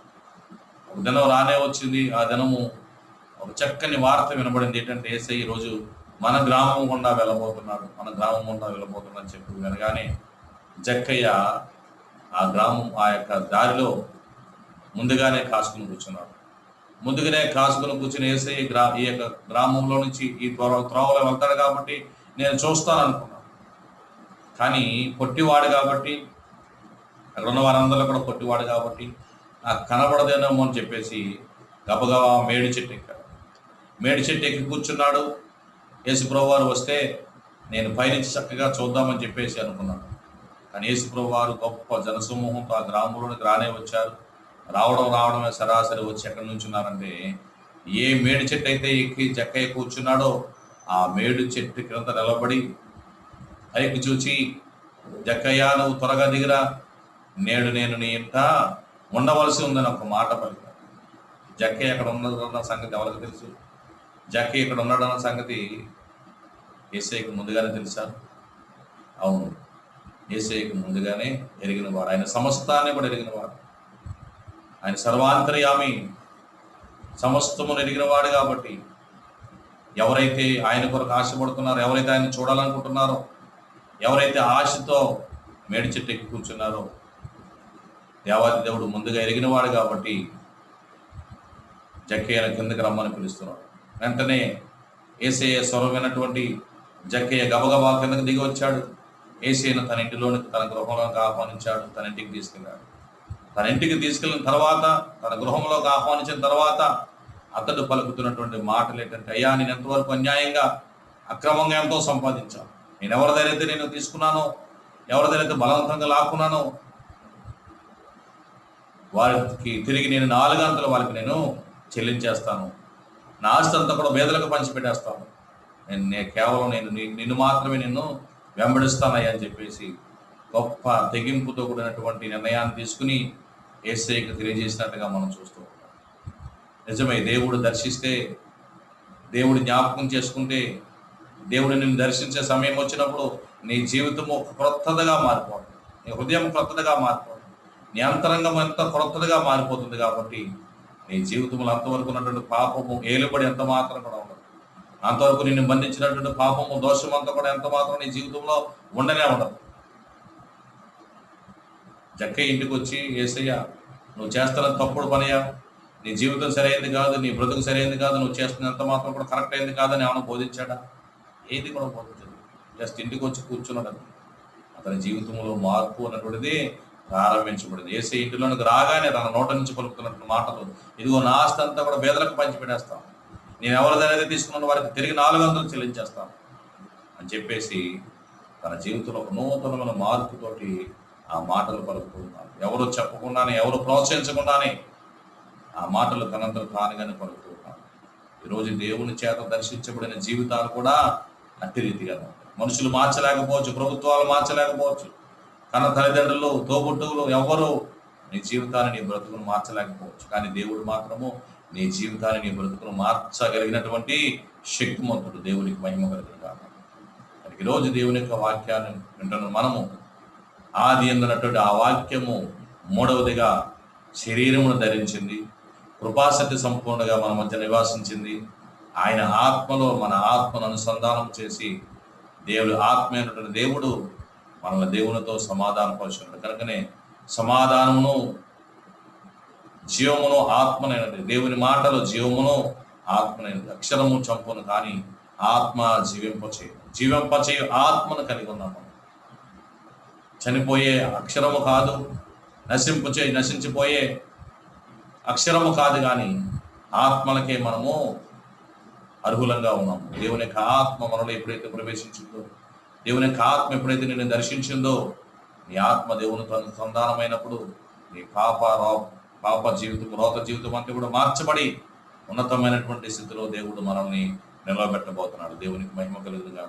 ఒక దినం రానే వచ్చింది. ఆ దినము ఒక చక్కని వార్త వినబడింది. ఏంటంటే యేసయ్య ఈరోజు మన గ్రామం గుండా వెళ్ళబోతున్నాడు అని చెప్పి వినగానే జక్కయ్య ఆ యొక్క దారిలో ముందుగానే కాసుకుని కూర్చుని యేసయ్య ఈ యొక్క గ్రామంలో నుంచి ఈ త్రోవలో వెళ్తాడు కాబట్టి నేను చూస్తాను అనుకున్నాను. కానీ పొట్టివాడు కాబట్టి, అక్కడ ఉన్న వారందరిలో కూడా పొట్టివాడు కాబట్టి నాకు కనబడదేనేమో అని చెప్పేసి గబగబా మేడి చెట్టు ఎక్కి కూర్చున్నాడు. యేసుప్రభు వారు వస్తే నేను పైనుంచి చక్కగా చూద్దామని చెప్పేసి అనుకున్నాను. కానీ యేసుప్రభు వారు గొప్ప జనసమూహంతో ఆ గ్రామంలోనికి రానే వచ్చారు. రావడమే సరాసరి వచ్చి ఎక్కడి నుంచి ఉన్నారంటే, ఏ మేడి చెట్టు అయితే ఎక్కి జక్కయ్య కూర్చున్నాడో ఆ మేడు చెట్టు క్రింద నిలబడి పైకి చూచి, జక్కయ్య నువ్వు త్వరగా దిగిరా, నేడు నేను నీ ఇంట ఉండవలసి ఉందని ఒక మాట పలికాడు. జక్కయ్య ఎక్కడ ఉన్నదన్న సంగతి ఎవరికి తెలుసు? జక్కయ్య ఇక్కడ ఉన్నాడన్న సంగతి యేసయ్యకు ముందుగానే తెలుసా? అవును, యేసయ్యకు ముందుగానే ఎరిగినవాడు. ఆయన సమస్తాన్ని కూడా ఎరిగినవాడు. ఆయన సర్వాంతర్యామి, సమస్తమును ఎరిగినవాడు. కాబట్టి ఎవరైతే ఆయన కొరకు ఆశపడుతున్నారో, ఎవరైతే ఆయన చూడాలనుకుంటున్నారో, ఎవరైతే ఆశతో మేడి చెట్టు ఎక్కి కూర్చున్నారో, దేవాది దేవుడు ముందుగా ఎరిగినవాడు. కాబట్టి జక్కయ్యను కిందకి రమ్మని పిలుస్తున్నాడు. వెంటనే యేసయ్య స్వరం విన్నటువంటి జక్కయ్య గబగబా కిందకి దిగి వచ్చాడు. యేసయ్యను తన ఇంటిలోనికి, తన గృహంలోకి ఆహ్వానించాడు, తన ఇంటికి తీసుకెళ్ళాడు. తన ఇంటికి తీసుకెళ్ళిన తర్వాత, తన గృహంలోకి ఆహ్వానించిన తర్వాత అతడు పలుకుతున్నటువంటి మాటలు ఏంటంటే, అయ్యా నేను ఎంతవరకు అన్యాయంగా అక్రమంగా ఎంతో సంపాదించాను, నేను ఎవరి దగ్గర అయితే నేను తీసుకున్నానో, ఎవరి దగ్గర అయితే బలవంతంగా లాక్కున్నానో వారికి తిరిగి నేను 4 గంటలు వాళ్ళకి నేను చెల్లించేస్తాను, నా ఆస్తి అంతా కూడా పేదలకు పంచిపెట్టేస్తాను, నేను కేవలం నిన్ను మాత్రమే నిన్ను వెంబడిస్తానయ్యా అని చెప్పేసి గొప్ప తెగింపుతో కూడినటువంటి నిర్ణయాన్ని తీసుకుని యేసయ్యకు తెలియజేసినట్టుగా మనం చూస్తూ ఉంటాం. నిజమే, దేవుడు దర్శిస్తే, దేవుడు జ్ఞాపకం చేసుకుంటే, దేవుడు నిన్ను దర్శించే సమయం వచ్చినప్పుడు నీ జీవితము క్రొత్తదిగా మారిపోతుంది, నీ హృదయం క్రొత్తదిగా మారిపోతుంది, నీ అంతరంగం ఎంత క్రొత్తదిగా మారిపోతుంది. కాబట్టి నీ జీవితంలో అంతవరకు ఉన్నటువంటి పాపము ఏలుబడి ఎంత మాత్రం కూడా ఉండదు, అంతవరకు నిన్ను బంధించినటువంటి పాపము దోషం అంతా కూడా ఎంత మాత్రం నీ జీవితంలో ఉండనే ఉండదు. జక్కయ్య ఇంటికి వచ్చి, యేసయ్య నువ్వు చేస్తున్న తప్పుడు పనియా, నీ జీవితం సరైనది కాదు, నీ బ్రతుకు సరైనది కాదు, నువ్వు చేస్తున్న ఎంత మాత్రం కూడా కరెక్ట్ అయింది కాదని ఏమైనా బోధించాడా? ఏది కూడా బోధించదు. జస్ట్ ఇంటికి వచ్చి కూర్చున్నాడు. అతని జీవితంలో మార్పు అన్నటువంటిది ప్రారంభించబడింది. యేసయ్య ఇంటిలోనికి రాగానే తన నోట నుంచి పలుకుతున్నటువంటి మాటలు, ఇదిగో నా ఆస్తి అంతా కూడా పేదలకు పంచిపెట్టేస్తాను, నేను ఎవరిదైతే తీసుకున్న వారికి తిరిగి 4 గంటలు చెల్లించేస్తాను అని చెప్పేసి తన జీవితంలో ఒక నూతనమైన మార్పుతోటి ఆ మాటలు పలుకుతున్నాడు. ఎవరు చెప్పకుండానే, ఎవరు ప్రోత్సహించకుండానే ఆ మాటలు తనంతట తానుగానే పలుకుతున్నాడు. ఈరోజు దేవుని చేత దర్శించబడిన జీవితాలు కూడా అట్టి రీతిగా ఉంటాయి. మనుషులు మార్చలేకపోవచ్చు, ప్రభుత్వాలు మార్చలేకపోవచ్చు, కన్న తల్లిదండ్రులు, తోబుట్టువులు ఎవ్వరూ నీ జీవితాన్ని, నీ బ్రతుకును మార్చలేకపోవచ్చు. కానీ దేవుడు మాత్రము నీ జీవితాన్ని, నీ బ్రతుకును మార్చగలిగినటువంటి శక్తిమంతుడు. దేవునికి మహిమ కలిగిన కాదు. ఈరోజు దేవుని యొక్క వాక్యాన్ని వింటున్న మనము, ఆది అన్నటువంటి ఆ వాక్యము 3వదిగా శరీరమును ధరించింది, కృపాసక్తి సంపూర్ణంగా మన మధ్య నివాసించింది. ఆయన ఆత్మలో మన ఆత్మను అనుసంధానం చేసి, దేవుడు ఆత్మైనటువంటి దేవుడు మనల్ని దేవునితో సమాధానపరుచున్నాడు. కనుకనే సమాధానమును, జీవమును, ఆత్మనైనది. దేవుని మాటలు జీవమును, ఆత్మనైనది. అక్షరము చంపును కానీ ఆత్మ జీవింపచేయు ఆత్మను కలిగి ఉన్నాము. చనిపోయే అక్షరము కాదు, నశించిపోయే అక్షరము కాదు, కానీ ఆత్మలకే మనము అర్హులంగా ఉన్నాము. దేవుని యొక్క ఆత్మ మనలో ఎప్పుడైతే ప్రవేశించిందో, దేవుని యొక్క ఆత్మ ఎప్పుడైతే నిన్ను దర్శించిందో, నీ ఆత్మ దేవునితో అనుసంధానమైనప్పుడు నీ పాప జీవితం, రోత జీవితం అంతా కూడా మార్చబడి ఉన్నతమైనటువంటి స్థితిలో దేవుడు మనల్ని నిలబెట్టబోతున్నాడు. దేవునికి మహిమ కలుగుగా.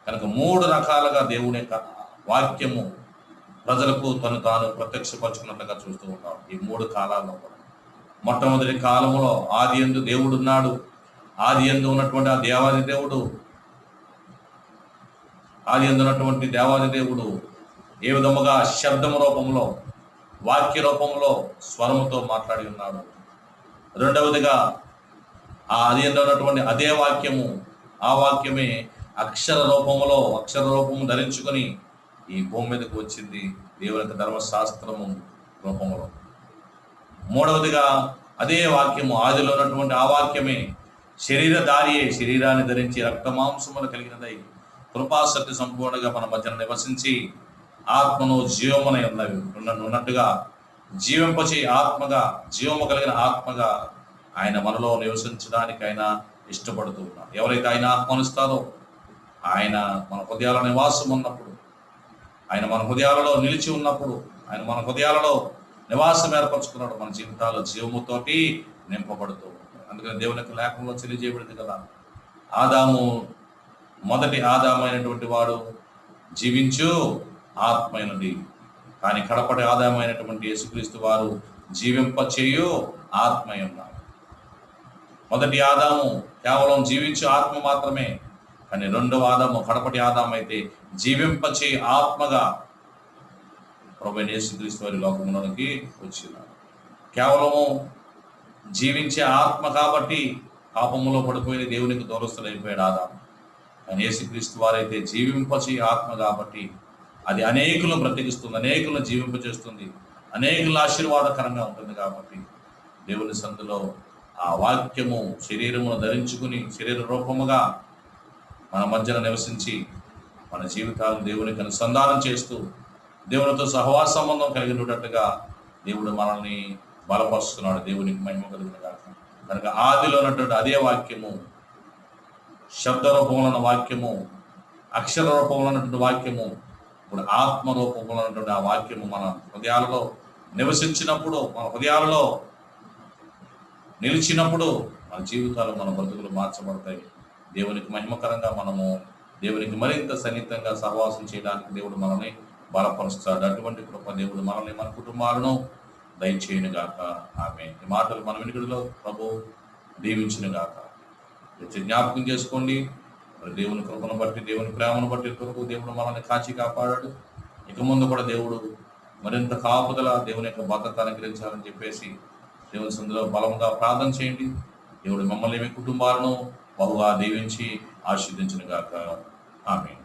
కనుక 3 రకాలుగా దేవుని యొక్క వాక్యము ప్రజలకు తను తాను ప్రత్యక్షపరచుకున్నట్లుగా చూస్తూ ఉంటాం ఈ 3 కాలాల్లో కూడా. మొట్టమొదటి కాలంలో ఆది యందు దేవుడు ఉన్నాడు. ఆది యందు ఉన్నటువంటి ఆ దేవాది దేవుడు, ఆది యందు ఉన్నటువంటి దేవాది దేవుడు ఏ విధముగా శబ్దము రూపంలో, వాక్య రూపంలో, స్వరముతో మాట్లాడి ఉన్నాడు. రెండవదిగా ఆ ఆది యందు ఉన్నటువంటి అదే వాక్యము, ఆ వాక్యమే అక్షర రూపము ధరించుకొని ఈ భూమి మీదకు వచ్చింది, దేవుని యొక్క ధర్మశాస్త్రము రూపంలో. మూడవదిగా అదే వాక్యము, ఆదిలో ఉన్నటువంటి ఆ వాక్యమే శరీరధారియే, శరీరాన్ని ధరించి రక్తమాంసములు కలిగినదై కృపాసక్తి సంపూర్ణంగా మన మధ్యన నివసించి ఆత్మను జీవమునై ఉన్నట్టుగా జీవింపచే ఆత్మగా, జీవము కలిగిన ఆత్మగా ఆయన మనలో నివసించడానికి ఆయన ఇష్టపడుతూ ఉన్నారు. ఎవరైతే ఆయన ఆహ్వానిస్తారో, ఆయన మన హృదయాల నివాసం ఉన్నప్పుడు, ఆయన మన హృదయాలలో నిలిచి ఉన్నప్పుడు, ఆయన మన హృదయాలలో నివాసం ఏర్పరచుకున్నాడు, మన జీవితాల్లో జీవముతోటి నింపబడుతూ ఉంటాడు. అందుకని దేవుని యొక్క లేఖనంలో తెలియజేయబడింది కదా, మొదటి ఆదాము అయినటువంటి వాడు జీవించు ఆత్మైనది, కానీ కడపటి ఆదాము అయినటువంటి యేసుక్రీస్తు వారు జీవింపచేయు ఆత్మై ఉన్నారు. మొదటి ఆదాము కేవలం జీవించు ఆత్మ మాత్రమే, కానీ రెండవ ఆదాము, కడపటి ఆదాము అయితే జీవింపచే ఆత్మగా ప్రభువైన యేసుక్రీస్తు వారి లోకంలోనికి వచ్చినాడు. కేవలము జీవించే ఆత్మ కాబట్టి పాపములో పడిపోయిన దేవునికి దూరస్తులైపోయాడు ఆదాము. కానీ యేసుక్రీస్తు వారైతే జీవింపచే ఆత్మ కాబట్టి అది అనేకులను బ్రతికిస్తుంది, అనేకులను జీవింపచేస్తుంది, అనేకుల ఆశీర్వాదకరంగా ఉంటుంది. కాబట్టి దేవుని సందులో ఆ వాక్యము శరీరమును ధరించుకుని శరీర రూపముగా మన మధ్యన నివసించి మన జీవితాలను దేవునికి అనుసంధానం చేస్తూ దేవునితో సహవాస సంబంధం కలిగినట్టుగా దేవుడు మనల్ని బలపరుస్తున్నాడు. దేవునికి మహిమ కలుగును గాక. కనుక ఆదిలో ఉన్నటువంటి అదే వాక్యము, శబ్ద రూపంలో ఉన్న వాక్యము, అక్షర రూపంలో ఉన్నటువంటి వాక్యము, ఇప్పుడు ఆత్మ రూపంలో ఉన్నటువంటి ఆ వాక్యము మన హృదయాలలో నివసించినప్పుడు, మన హృదయాలలో నిలిచినప్పుడు మన జీవితాలు, మన బ్రతుకులు మార్చబడతాయి. దేవునికి మహిమకరంగా మనము దేవునికి మరింత సన్నిహితంగా సహవాసం చేయడానికి దేవుడు మనల్ని బలపరుస్తాడు. అటువంటి కృప దేవుడు మనల్ని, మన కుటుంబాలను దయచేయును గాక. ఆమేన్. ఈ మాటలు మన వినికిడిలో ప్రభు దీవించును గాక. జ్ఞాపకం చేసుకోండి, మరి దేవుని కృపను బట్టి, దేవుని ప్రేమను బట్టి కొరకు దేవుడు మనల్ని కాచి కాపాడాడు. ఇక ముందు కూడా దేవుడు మరింత కాపుదల, దేవుని యొక్క భద్రత అనుగ్రహించాలని చెప్పేసి దేవుని సందులో బలంగా ప్రార్థన చేయండి. దేవుడు మమ్మల్ని, మీ కుటుంబాలను బహుగా దీవించి ఆశీర్వదించును గాక. ఆమేన్.